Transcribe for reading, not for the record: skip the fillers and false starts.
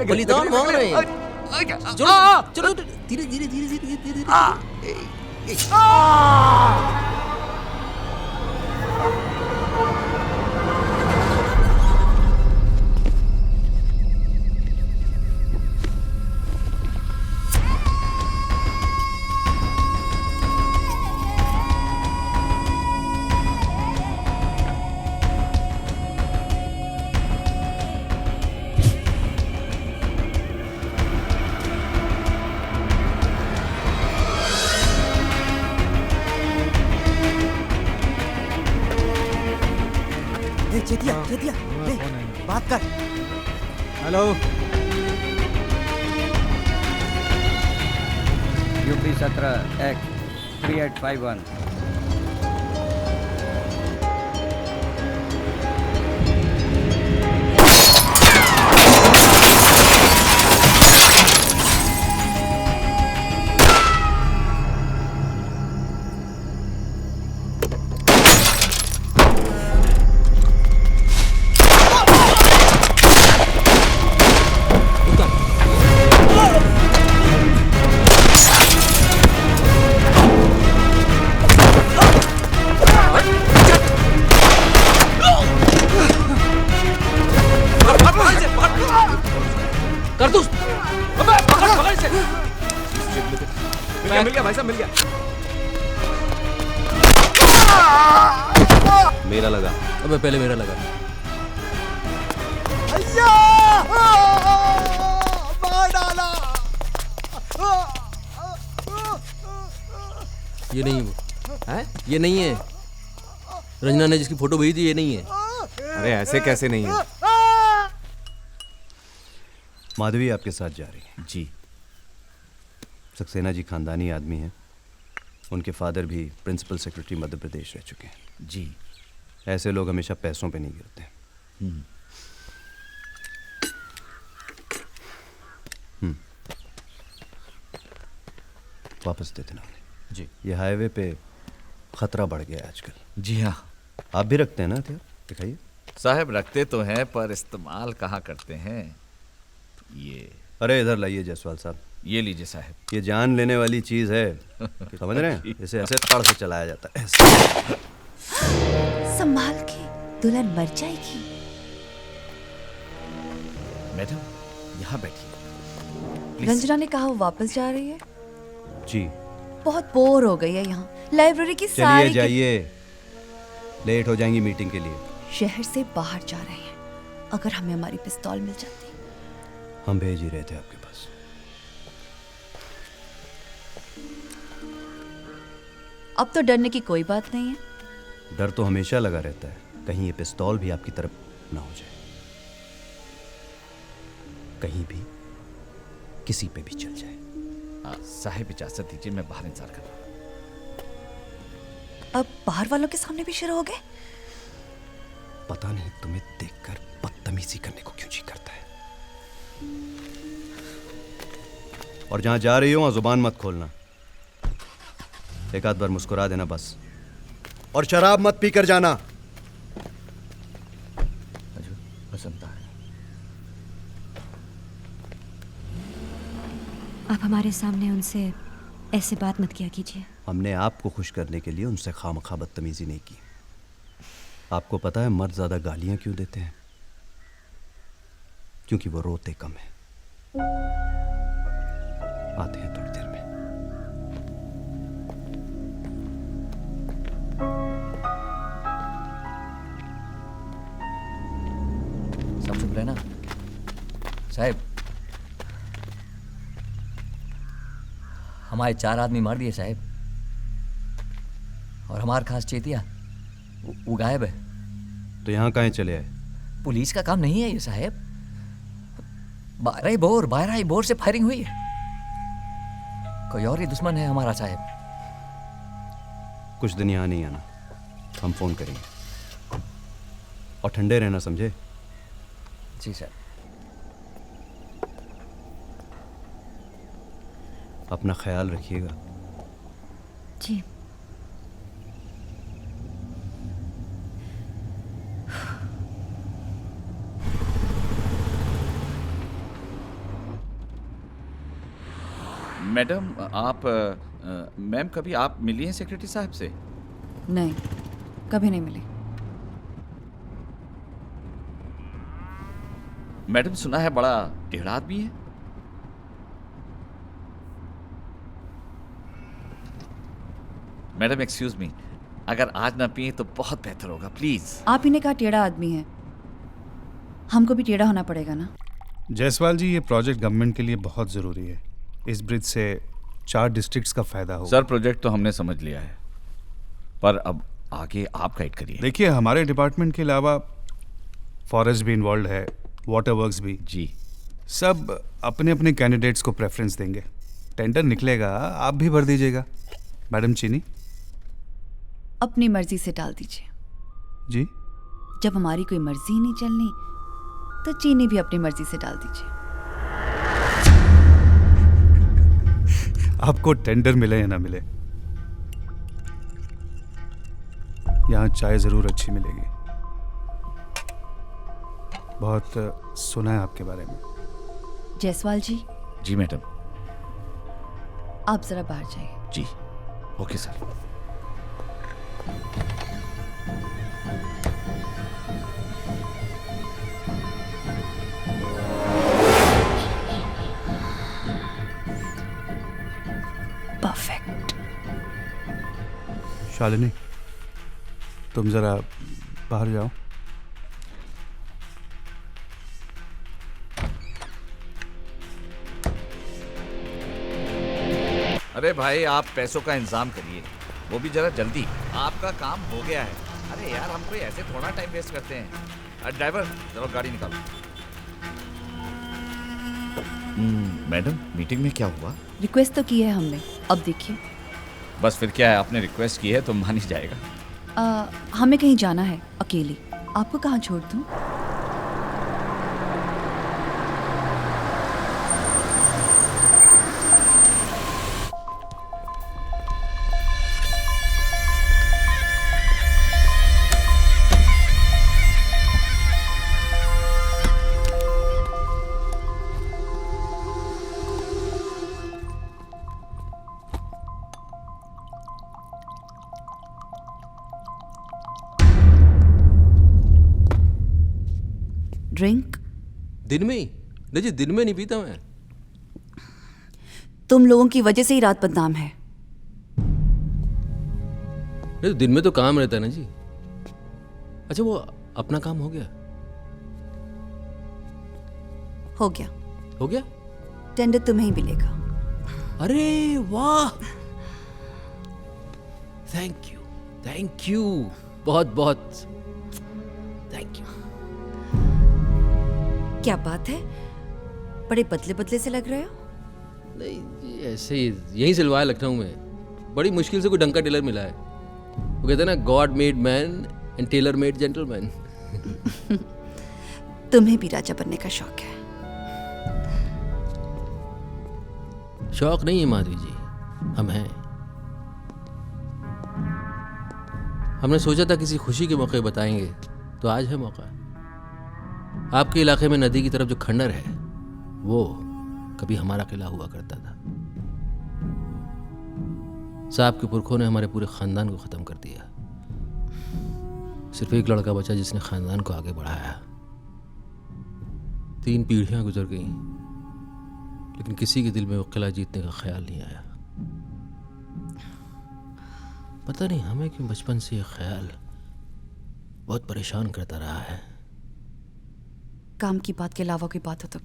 बलिदान मांग रहे हैं। चलो चलो धीरे धीरे धीरे धीरे धीरे धीरे। चेतिया, ले, बात कर। Hello, UP 17 act 3851। मिल गया भाई साहब, मिल गया। मेरा लगा। अबे पहले मेरा लगा। मार डाला। ये नहीं है, ये नहीं है। रंजना ने जिसकी फोटो भेजी थी ये नहीं है। अरे ऐसे कैसे नहीं है? माधवी आपके साथ जा रही है। जी। सक्सेना जी खानदानी आदमी हैं। उनके फादर भी प्रिंसिपल सेक्रेटरी मध्य प्रदेश रह चुके हैं। जी। ऐसे लोग हमेशा पैसों पे नहीं गिरते। वापस दे देना जी। ये हाईवे पे खतरा बढ़ गया है आजकल। जी हाँ। आप भी रखते हैं ना हथियार? दिखाइए। साहब रखते तो हैं पर इस्तेमाल कहाँ करते हैं। ये अरे इधर लाइए जायसवाल साहब। ये लीजिए साहब। ये जान लेने वाली चीज है, समझ रहे हैं? इसे ऐसे तड़ से चलाया जाता है ऐसे। संभाल के, दुल्हन मर जाएगी। मैडम यहाँ बैठिए। रंजना ने कहा वो वापस जा रही है। जी। बहुत बोर हो गई है यहाँ। लाइब्रेरी की चलिए सारी जाइए, लेट हो जाएंगी मीटिंग के लिए। शहर से बाहर जा रहे हैं। अगर हमें हमारी पिस्तौल मिल जाती। हम भेज ही रहे थे आपके पास। अब तो डरने की कोई बात नहीं है। डर तो हमेशा लगा रहता है, कहीं ये पिस्तौल भी आपकी तरफ ना हो जाए। कहीं भी किसी पे भी चल जाए। साहिब इजाजत दीजिए, मैं बाहर इंतजार कर रहा हूँ। अब बाहर वालों के सामने भी शुरू हो गए। पता नहीं तुम्हें देखकर बदतमीजी करने को क्यों जी करता है। और जहां जा रही हो वहां जुबान मत खोलना। एक आध बार मुस्कुरा देना बस। और शराब मत पीकर जाना। बसंता आप हमारे सामने उनसे ऐसे बात मत किया कीजिए। हमने आपको खुश करने के लिए उनसे खामखा बदतमीजी नहीं की। आपको पता है मर्द ज्यादा गालियां क्यों देते हैं? क्योंकि वो रोते कम है। आते हैं थोड़ी देर में। सब चुप रहे ना साहब। हमारे 4 आदमी मार दिए साहब। और हमारा खास चेतिया वो गायब है। तो यहाँ काहे चले आए? पुलिस का काम नहीं है ये साहब। 12 ही बोर से फायरिंग हुई है। कोई और ही दुश्मन है हमारा साहब। कुछ दिन यहाँ नहीं आना, हम फोन करेंगे। और ठंडे रहना, समझे? जी सर। अपना ख्याल रखिएगा। जी। मैडम आप मैम कभी आप मिली हैं सेक्रेटरी साहब से? नहीं, कभी नहीं मिली। मैडम सुना है बड़ा टेढ़ा आदमी है। मैडम एक्सक्यूज मी, अगर आज ना पिए तो बहुत बेहतर होगा प्लीज। आप ही ने कहा टेढ़ा आदमी है, हमको भी टेढ़ा होना पड़ेगा ना। जायसवाल जी, ये प्रोजेक्ट गवर्नमेंट के लिए बहुत ज़रूरी है। इस ब्रिज से 4 डिस्ट्रिक्ट्स का फ़ायदा होगा। सर प्रोजेक्ट तो हमने समझ लिया है, पर अब आगे आप गाइड करिए। देखिए, हमारे डिपार्टमेंट के अलावा फॉरेस्ट भी इन्वॉल्व है, वाटर वर्क्स भी। जी। सब अपने अपने कैंडिडेट्स को प्रेफरेंस देंगे। टेंडर निकलेगा, आप भी भर दीजिएगा। मैडम चीनी, अपनी मर्जी से डाल दीजिए। जी। जब हमारी कोई मर्जी ही नहीं चलनी तो चीनी भी अपनी मर्जी से डाल दीजिए। आपको टेंडर मिले या ना मिले, यहाँ चाय ज़रूर अच्छी मिलेगी। बहुत सुना है आपके बारे में। जायसवाल जी। जी मैडम। आप जरा बाहर जाइए। जी ओके सर। परफेक्ट। शालिनी, तुम ज़रा बाहर जाओ। अरे भाई आप पैसों का इंतजाम करिए, वो भी जरा जल्दी। आपका काम हो गया है। अरे यार हम कोई ऐसे थोड़ा टाइम वेस्ट करते हैं। ड्राइवर जरा गाड़ी निकालो। मैडम मीटिंग में क्या हुआ? रिक्वेस्ट तो की है हमने, अब देखिए। बस फिर क्या है, आपने रिक्वेस्ट की है तो मान ही जाएगा। हमें कहीं जाना है अकेली, आपको कहाँ छोड़ दूँ? ड्रिंक? दिन में ही? नहीं जी, दिन में नहीं पीता मैं। तुम लोगों की वजह से ही रात बदनाम है। नहीं तो दिन में तो काम रहता है ना जी। अच्छा वो अपना काम हो गया? हो गया। हो गया? टेंडर तुम्हें ही मिलेगा। अरे वाह, थैंक यू, बहुत बहुत थैंक यू। क्या बात है, बड़े बदले बदले से लग रहे हो। नहीं जी, ऐसे ही यहीं सिलवाया लखनऊ में। बड़ी मुश्किल से कोई ढंग का टेलर मिला है। वो कहते हैं ना, God made man and tailor made gentleman. तुम्हें भी राजा बनने का शौक है? शौक नहीं है माधवी जी, हम हैं। हमने सोचा था किसी खुशी के मौके बताएंगे, तो आज है मौका। आपके इलाके में नदी की तरफ जो खंडर है, वो कभी हमारा किला हुआ करता था। साहब के पुरखों ने हमारे पूरे खानदान को खत्म कर दिया। सिर्फ एक लड़का बचा जिसने खानदान को आगे बढ़ाया। 3 पीढ़ियां गुजर गईं, लेकिन किसी के दिल में वो किला जीतने का ख्याल नहीं आया। पता नहीं हमें क्यों बचपन से ये ख्याल बहुत परेशान करता रहा है। काम की बात के अलावा कोई बात हो तो